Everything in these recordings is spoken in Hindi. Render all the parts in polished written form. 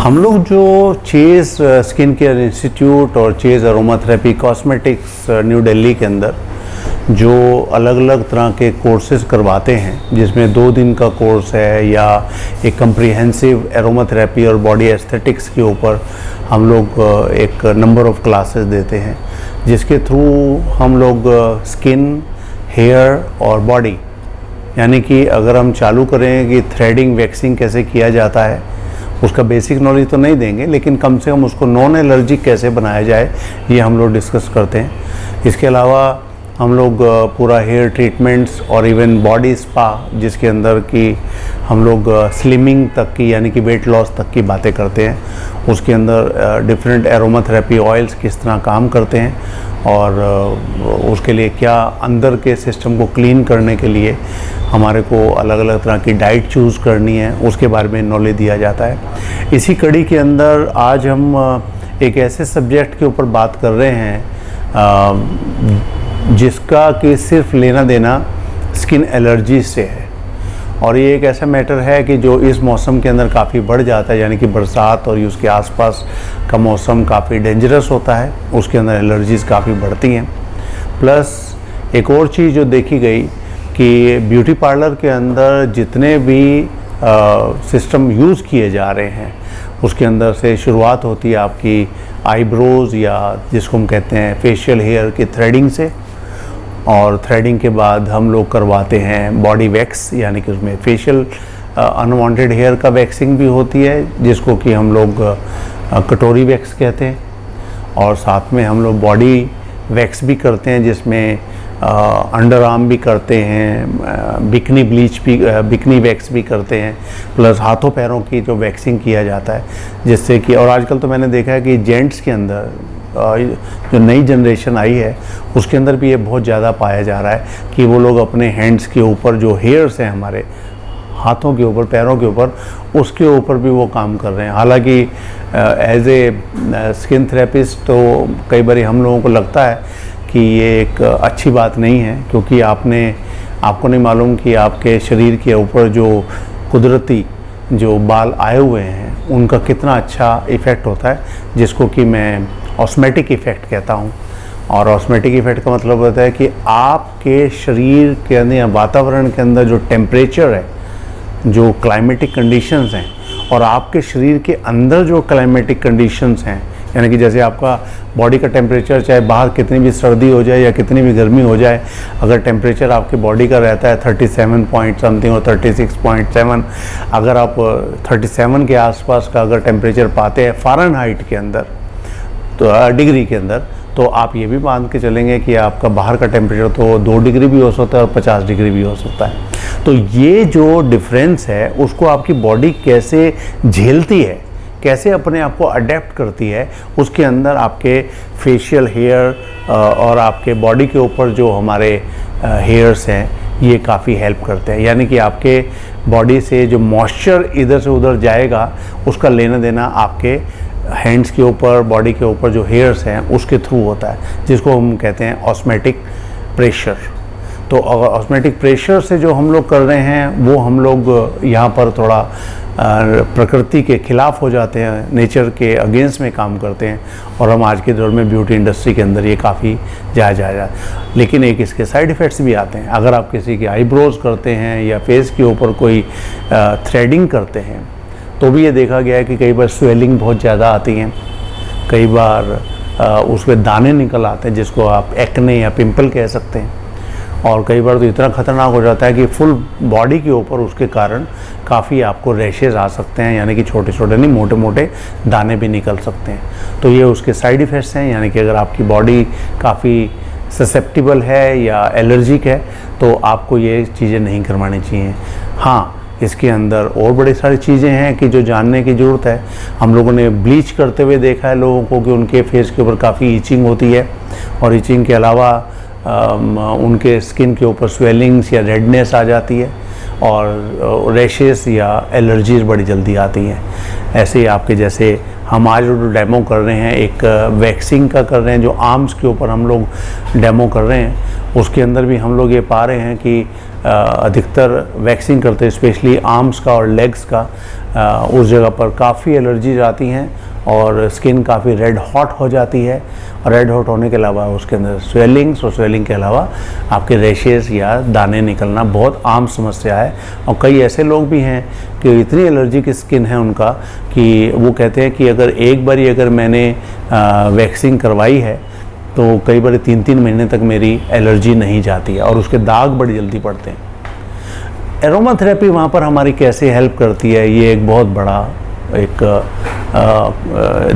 हम लोग जो चेज़ स्किन केयर इंस्टीट्यूट और Chase aromatherapy cosmetics new Delhi के अंदर जो अलग अलग तरह के कोर्सेज करवाते हैं, जिसमें 2 दिन का कोर्स है या एक कम्प्रीहेंसिव एरोमाथेरेपी और बॉडी एस्थेटिक्स के ऊपर हम लोग एक नंबर ऑफ क्लासेस देते हैं, जिसके थ्रू हम लोग स्किन, हेयर और बॉडी, यानी कि अगर हम चालू करें कि थ्रेडिंग, वैक्सिंग कैसे किया जाता है, उसका बेसिक नॉलेज तो नहीं देंगे, लेकिन कम से कम उसको नॉन एलर्जिक कैसे बनाया जाए ये हम लोग डिस्कस करते हैं। इसके अलावा हम लोग पूरा हेयर ट्रीटमेंट्स और इवन बॉडी स्पा, जिसके अंदर की हम लोग स्लिमिंग तक की यानी कि वेट लॉस तक की बातें करते हैं। उसके अंदर डिफरेंट एरोमाथेरेपी ऑयल्स किस तरह काम करते हैं और उसके लिए क्या अंदर के सिस्टम को क्लीन करने के लिए हमारे को अलग अलग तरह की डाइट चूज़ करनी है, उसके बारे में नॉलेज दिया जाता है। इसी कड़ी के अंदर आज हम एक ऐसे सब्जेक्ट के ऊपर बात कर रहे हैं जिसका कि सिर्फ लेना देना स्किन एलर्जी से है, और ये एक ऐसा मैटर है कि जो इस मौसम के अंदर काफ़ी बढ़ जाता है, यानी कि बरसात और उसके आसपास का मौसम काफ़ी डेंजरस होता है, उसके अंदर एलर्जीज़ काफ़ी बढ़ती हैं। प्लस एक और चीज़ जो देखी गई कि ब्यूटी पार्लर के अंदर जितने भी सिस्टम यूज़ किए जा रहे हैं, उसके अंदर से शुरुआत होती है आपकी आईब्रोज़ या जिसको हम कहते हैं फेशियल हेयर की थ्रेडिंग से, और थ्रेडिंग के बाद हम लोग करवाते हैं बॉडी वैक्स, यानी कि उसमें फेशियल अनवांटेड हेयर का वैक्सिंग भी होती है, जिसको कि हम लोग कटोरी वैक्स कहते हैं, और साथ में हम लोग बॉडी वैक्स भी करते हैं, जिसमें अंडर आर्म भी करते हैं, बिकनी ब्लीच भी, बिकनी वैक्स भी करते हैं, प्लस हाथों पैरों की जो वैक्सिंग किया जाता है, जिससे कि, और आजकल तो मैंने देखा है कि जेंट्स के अंदर जो नई जनरेशन आई है उसके अंदर भी ये बहुत ज़्यादा पाया जा रहा है कि वो लोग अपने हैंड्स के ऊपर जो हेयर्स हैं, हमारे हाथों के ऊपर, पैरों के ऊपर, उसके ऊपर भी वो काम कर रहे हैं। हालांकि एज ए स्किन थेरेपिस्ट तो कई बार हम लोगों को लगता है कि ये एक अच्छी बात नहीं है, क्योंकि आपको नहीं मालूम कि आपके शरीर के ऊपर जो कुदरती जो बाल आए हुए हैं उनका कितना अच्छा इफ़ेक्ट होता है, जिसको कि मैं ऑस्मेटिक इफ़ेक्ट कहता हूँ। और ऑस्मेटिक इफ़ेक्ट का मतलब होता है कि आपके शरीर के अंदर या वातावरण के अंदर जो टेम्परेचर है, जो क्लाइमेटिक कंडीशंस हैं, और आपके शरीर के अंदर जो क्लाइमेटिक कंडीशंस हैं, यानी कि जैसे आपका बॉडी का टेम्परेचर, चाहे बाहर कितनी भी सर्दी हो जाए या कितनी भी गर्मी हो जाए, अगर टेम्परेचर आपकी बॉडी का रहता है 37 पॉइंट समथिंग और 36.7, अगर आप 37 के आसपास का अगर टेम्परेचर पाते हैं फ़ारेनहाइट के अंदर, तो डिग्री के अंदर, तो आप ये भी मान के चलेंगे कि आपका बाहर का टेम्परेचर तो 2 डिग्री भी हो सकता है और 50 डिग्री भी हो सकता है। तो ये जो डिफरेंस है उसको आपकी बॉडी कैसे झेलती है, कैसे अपने आप को अडेप्ट करती है, उसके अंदर आपके फेशियल हेयर और आपके बॉडी के ऊपर जो हमारे हेयर्स हैं ये काफ़ी हेल्प करते हैं। यानी कि आपके बॉडी से जो मॉइस्चर इधर से उधर जाएगा उसका लेना देना आपके हैंड्स के ऊपर, बॉडी के ऊपर जो हेयर्स हैं उसके थ्रू होता है, जिसको हम कहते हैं ऑस्मेटिक प्रेशर। तो ऑस्मेटिक प्रेशर से जो हम लोग कर रहे हैं वो हम लोग यहाँ पर थोड़ा प्रकृति के खिलाफ हो जाते हैं, नेचर के अगेंस्ट में काम करते हैं, और हम आज के दौर में ब्यूटी इंडस्ट्री के अंदर ये काफ़ी जायज़ आया। लेकिन एक इसके साइड इफ़ेक्ट्स भी आते हैं। अगर आप किसी की आईब्रोज़ करते हैं या फेस के ऊपर कोई थ्रेडिंग करते हैं, तो भी ये देखा गया है कि कई बार स्वेलिंग बहुत ज़्यादा आती हैं, कई बार उसमें दाने निकल आते हैं, जिसको आप एक्ने या पिंपल कह सकते हैं, और कई बार तो इतना ख़तरनाक हो जाता है कि फुल बॉडी के ऊपर उसके कारण काफ़ी आपको रैशेज़ आ सकते हैं, यानी कि छोटे छोटे नहीं, मोटे मोटे दाने भी निकल सकते हैं। तो ये उसके साइड इफ़ेक्ट्स हैं। यानी कि अगर आपकी बॉडी काफ़ी ससेप्टिबल है या एलर्जिक है तो आपको ये चीज़ें नहीं करवानी चाहिए। हाँ, इसके अंदर और बड़ी सारी चीज़ें हैं कि जो जानने की ज़रूरत है। हम लोगों ने ब्लीच करते हुए देखा है लोगों को कि उनके फेस के ऊपर काफ़ी ईचिंग होती है, और ईचिंग के अलावा उनके स्किन के ऊपर स्वेलिंग्स या रेडनेस आ जाती है, और रैशेस या एलर्जीज बड़ी जल्दी आती हैं। ऐसे ही आपके जैसे हम आज जो डेमो कर रहे हैं, एक वैक्सिंग का कर रहे हैं, जो आर्म्स के ऊपर हम लोग डेमो कर रहे हैं, उसके अंदर भी हम लोग ये पा रहे हैं कि अधिकतर वैक्सिंग करते हैं, स्पेशली आर्म्स का और लेग्स का, उस जगह पर काफ़ी एलर्जीज आती हैं और स्किन काफ़ी रेड हॉट हो जाती है। और रेड हॉट होने के अलावा उसके अंदर स्वेलिंग्स, और स्वेलिंग के अलावा आपके रैशेज़ या दाने निकलना बहुत आम समस्या है। और कई ऐसे लोग भी हैं कि इतनी एलर्जी की स्किन है उनका कि वो कहते हैं कि अगर एक बारी अगर मैंने वैक्सिंग करवाई है तो कई बार 3-3 महीने तक मेरी एलर्जी नहीं जाती है और उसके दाग बड़ी जल्दी पड़ते हैं। एरोमा थेरेपी वहाँ पर हमारी कैसे हेल्प करती है, ये एक बहुत बड़ा एक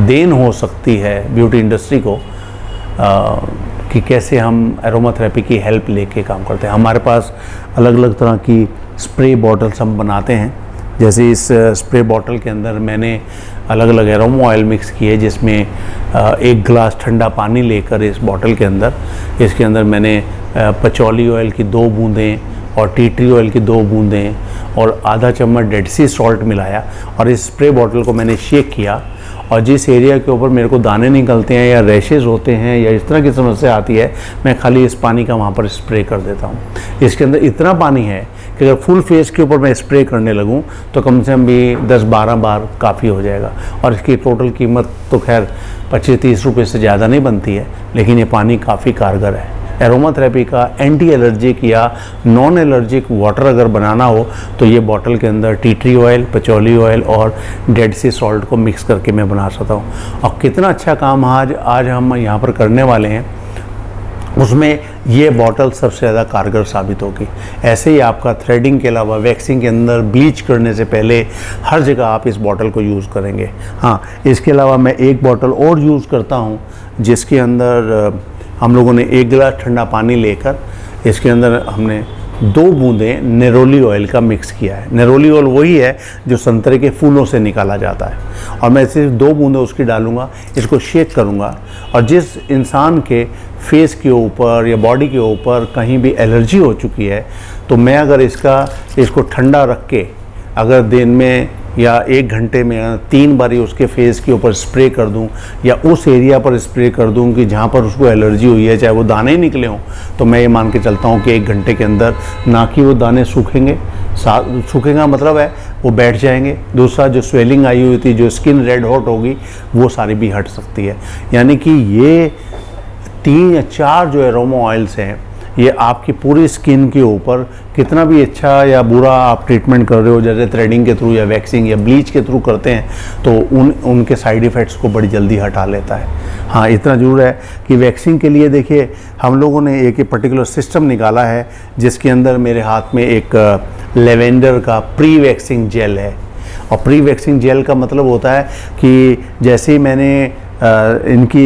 देन हो सकती है ब्यूटी इंडस्ट्री को, कि कैसे हम एरोमा थेरेपी की हेल्प लेके काम करते हैं। हमारे पास अलग अलग तरह की स्प्रे बॉटल्स हम बनाते हैं। जैसे इस स्प्रे बॉटल के अंदर मैंने अलग अलग एरोमा ऑयल मिक्स किए, जिसमें 1 गिलास ठंडा पानी लेकर इस बॉटल के अंदर, इसके अंदर मैंने पचौली ऑयल की 2 बूंदें और टी ट्री ऑयल की 2 बूंदें और आधा चम्मच डेड सी सॉल्ट मिलाया और इस स्प्रे बॉटल को मैंने शेक किया। और जिस एरिया के ऊपर मेरे को दाने निकलते हैं या रैशेज़ होते हैं या इस तरह की समस्या आती है, मैं खाली इस पानी का वहाँ पर स्प्रे कर देता हूँ। इसके अंदर इतना पानी है कि अगर फुल फेस के ऊपर मैं स्प्रे करने लगूँ तो कम से कम भी 10-12 बार काफ़ी हो जाएगा। और इसकी टोटल कीमत तो खैर 25-30 रुपये से ज़्यादा नहीं बनती है, लेकिन ये पानी काफ़ी कारगर है। एरोमा थेरेपी का एंटी एलर्जिक या नॉन एलर्जिक वाटर अगर बनाना हो तो ये बॉटल के अंदर tea tree oil, patchouli oil और डेड सी सॉल्ट को मिक्स करके मैं बना सकता हूँ। और कितना अच्छा काम आज हम यहाँ पर करने वाले हैं, उसमें ये बॉटल सबसे ज़्यादा कारगर साबित होगी। ऐसे ही आपका थ्रेडिंग के अलावा वैक्सिंग के अंदर ब्लीच करने से पहले हर जगह आप इस बॉटल को यूज़ करेंगे। हाँ, इसके अलावा मैं एक बॉटल और यूज़ करता हूँ जिसके अंदर हम लोगों ने 1 गिलास ठंडा पानी लेकर इसके अंदर हमने 2 बूंदें नेरोली ऑयल का मिक्स किया है। नेरोली ऑयल वही है जो संतरे के फूलों से निकाला जाता है और मैं सिर्फ 2 बूंदें उसकी डालूंगा, इसको शेक करूंगा। और जिस इंसान के फेस के ऊपर या बॉडी के ऊपर कहीं भी एलर्जी हो चुकी है तो मैं अगर इसको ठंडा रख के अगर दिन में या 1 घंटे में 3 बारी उसके फेस के ऊपर स्प्रे कर दूं या उस एरिया पर स्प्रे कर दूं कि जहां पर उसको एलर्जी हुई है, चाहे वो दाने निकले हों, तो मैं ये मान के चलता हूं कि 1 घंटे के अंदर ना कि वो दाने सूखेंगे, सूखेगा मतलब है वो बैठ जाएंगे। दूसरा, जो स्वेलिंग आई हुई थी, जो स्किन रेड हॉट होगी, वो सारी भी हट सकती है। यानी कि ये 3 या 4 जो एरोमा ऑयल्स हैं, ये आपकी पूरी स्किन के ऊपर कितना भी अच्छा या बुरा आप ट्रीटमेंट कर रहे हो, जैसे थ्रेडिंग के थ्रू या वैक्सिंग या ब्लीच के थ्रू करते हैं, तो उनके साइड इफ़ेक्ट्स को बड़ी जल्दी हटा लेता है। हाँ, इतना ज़रूर है कि वैक्सिंग के लिए देखिए हम लोगों ने एक पर्टिकुलर सिस्टम निकाला है जिसके अंदर मेरे हाथ में एक लेवेंडर का प्री वैक्सिंग जेल है। और प्री वैक्सिंग जेल का मतलब होता है कि जैसे ही मैंने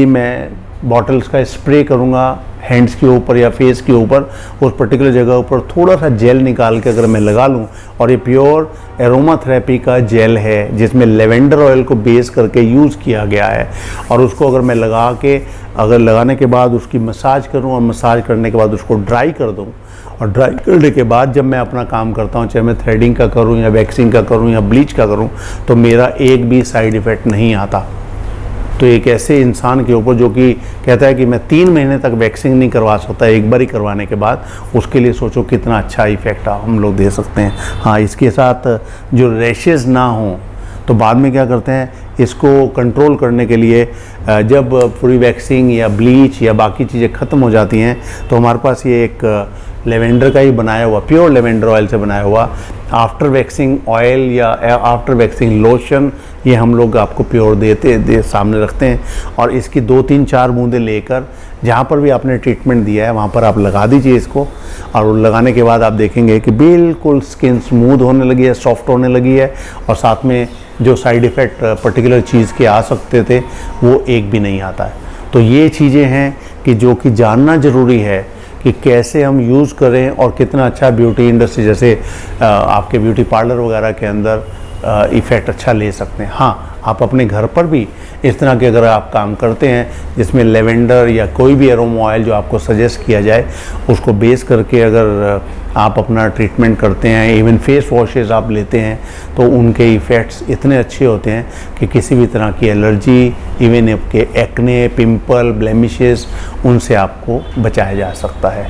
मैं बॉटल्स का स्प्रे करूँगा हैंड्स के ऊपर या फेस के ऊपर, उस पर्टिकुलर जगह ऊपर थोड़ा सा जेल निकाल के अगर मैं लगा लूँ, और ये प्योर एरोमा थेरेपी का जेल है जिसमें लेवेंडर ऑयल को बेस करके यूज़ किया गया है, और उसको अगर मैं लगाने के बाद उसकी मसाज करूँ और मसाज करने के बाद उसको ड्राई कर दूँ, और ड्राई करने के बाद जब मैं अपना काम करता हूँ, चाहे मैं थ्रेडिंग का करूँ या वैक्सिंग का करूँ या ब्लीच का करूँ, तो मेरा एक भी साइड इफ़ेक्ट नहीं आता। तो एक ऐसे इंसान के ऊपर जो कि कहता है कि मैं 3 महीने तक वैक्सिंग नहीं करवा सकता, एक बार ही करवाने के बाद, उसके लिए सोचो कितना अच्छा इफ़ेक्ट हम लोग दे सकते हैं। हाँ, इसके साथ जो रैशेज़ ना हों तो बाद में क्या करते हैं, इसको कंट्रोल करने के लिए जब पूरी वैक्सिंग या ब्लीच या बाकी चीज़ें ख़त्म हो जाती हैं तो हमारे पास ये एक लेवेंडर का ही बनाया हुआ, प्योर लेवेंडर ऑयल से बनाया हुआ आफ्टर वैक्सिंग ऑयल या आफ्टर वैक्सिंग लोशन, ये हम लोग आपको प्योर सामने रखते हैं। और इसकी 2-3-4 बूंदें लेकर जहाँ पर भी आपने ट्रीटमेंट दिया है वहाँ पर आप लगा दीजिए इसको, और लगाने के बाद आप देखेंगे कि बिल्कुल स्किन स्मूथ होने लगी है, सॉफ्ट होने लगी है, और साथ में जो साइड इफ़ेक्ट पर्टिकुलर चीज़ के आ सकते थे वो एक भी नहीं आता है। तो ये चीज़ें हैं कि जो कि जानना ज़रूरी है कि कैसे हम यूज़ करें और कितना अच्छा ब्यूटी इंडस्ट्री, जैसे आपके ब्यूटी पार्लर वगैरह के अंदर इफ़ेक्ट अच्छा ले सकते हैं। हाँ, आप अपने घर पर भी इस तरह के अगर आप काम करते हैं जिसमें लेवेंडर या कोई भी एरोमा ऑयल जो आपको सजेस्ट किया जाए उसको बेस करके अगर आप अपना ट्रीटमेंट करते हैं, इवन फेस वॉशेस आप लेते हैं, तो उनके इफ़ेक्ट्स इतने अच्छे होते हैं कि किसी भी तरह की एलर्जी, इवन आपके एक्ने, पिंपल, ब्लेमिशेस, उनसे आपको बचाया जा सकता है।